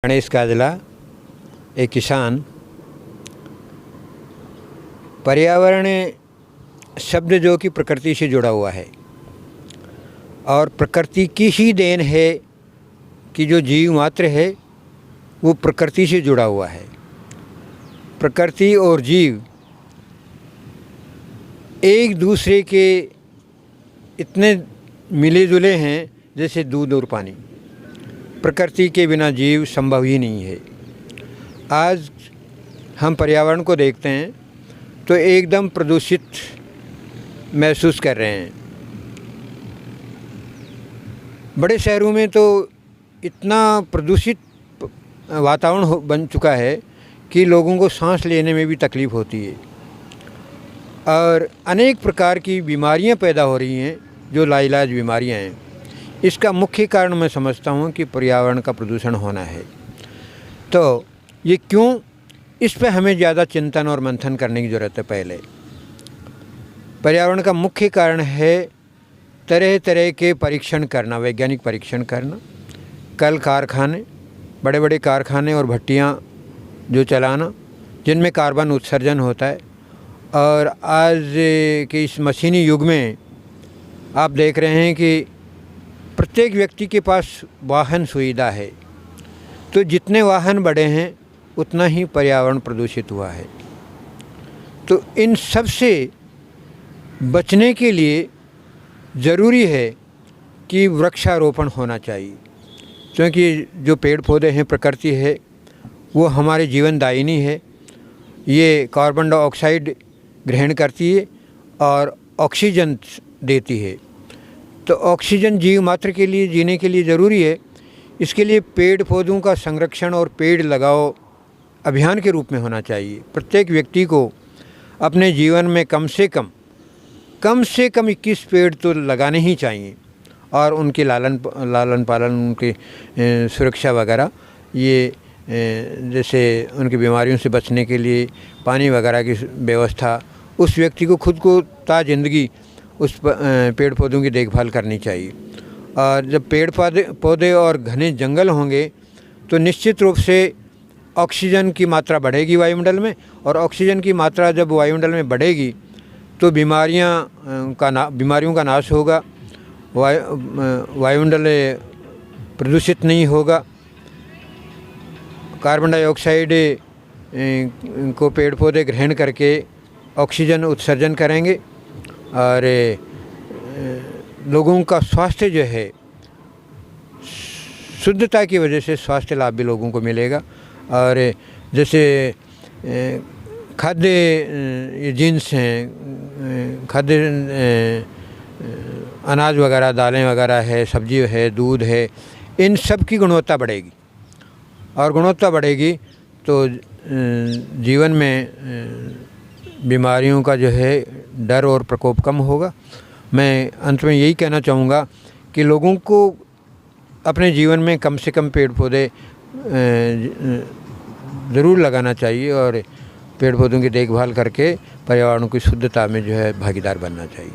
गणेश काजला, एक किसान। पर्यावरण शब्द जो कि प्रकृति से जुड़ा हुआ है और प्रकृति की ही देन है कि जो जीव मात्र है वो प्रकृति से जुड़ा हुआ है। प्रकृति और जीव एक दूसरे के इतने मिले जुले हैं जैसे दूध और पानी। प्रकृति के बिना जीव संभव ही नहीं है। आज हम पर्यावरण को देखते हैं तो एकदम प्रदूषित महसूस कर रहे हैं। बड़े शहरों में तो इतना प्रदूषित वातावरण बन चुका है कि लोगों को सांस लेने में भी तकलीफ़ होती है और अनेक प्रकार की बीमारियां पैदा हो रही हैं जो लाइलाज बीमारियां हैं। इसका मुख्य कारण मैं समझता हूं कि पर्यावरण का प्रदूषण होना है। तो ये क्यों, इस पर हमें ज़्यादा चिंतन और मंथन करने की ज़रूरत है। पहले पर्यावरण का मुख्य कारण है तरह तरह के परीक्षण करना, वैज्ञानिक परीक्षण करना, कल कारखाने, बड़े बड़े कारखाने और भट्टियाँ जो चलाना जिनमें कार्बन उत्सर्जन होता है। और आज के इस मशीनी युग में आप देख रहे हैं कि प्रत्येक व्यक्ति के पास वाहन सुविधा है, तो जितने वाहन बढ़े हैं उतना ही पर्यावरण प्रदूषित हुआ है। तो इन सब से बचने के लिए ज़रूरी है कि वृक्षारोपण होना चाहिए, क्योंकि जो पेड़ पौधे हैं, प्रकृति है, वो हमारे जीवनदायिनी है। ये कार्बन डाइऑक्साइड ग्रहण करती है और ऑक्सीजन देती है। तो ऑक्सीजन जीव मात्र के लिए जीने के लिए ज़रूरी है। इसके लिए पेड़ पौधों का संरक्षण और पेड़ लगाओ अभियान के रूप में होना चाहिए। प्रत्येक व्यक्ति को अपने जीवन में कम से कम 21 पेड़ तो लगाने ही चाहिए और उनके लालन पालन, उनकी सुरक्षा वगैरह, ये जैसे उनकी बीमारियों से बचने के लिए पानी वगैरह की व्यवस्था, उस व्यक्ति को खुद को ता जिंदगी उस पेड़ पौधों की देखभाल करनी चाहिए। और जब पेड़ पौधे और घने जंगल होंगे तो निश्चित रूप से ऑक्सीजन की मात्रा बढ़ेगी वायुमंडल में, और ऑक्सीजन की मात्रा जब वायुमंडल में बढ़ेगी तो बीमारियों का नाश होगा, वायुमंडल प्रदूषित नहीं होगा। कार्बन डाइऑक्साइड को पेड़ पौधे ग्रहण करके ऑक्सीजन उत्सर्जन करेंगे और लोगों का स्वास्थ्य जो है, शुद्धता की वजह से स्वास्थ्य लाभ भी लोगों को मिलेगा। और जैसे खाद्य जिन्स हैं, खाद्य अनाज वगैरह, दालें वगैरह है, सब्जी है, दूध है, इन सब की गुणवत्ता बढ़ेगी और गुणवत्ता बढ़ेगी तो जीवन में बीमारियों का जो है डर और प्रकोप कम होगा। मैं अंत में यही कहना चाहूँगा कि लोगों को अपने जीवन में कम से कम पेड़ पौधे ज़रूर लगाना चाहिए और पेड़ पौधों की देखभाल करके पर्यावरण की शुद्धता में जो है भागीदार बनना चाहिए।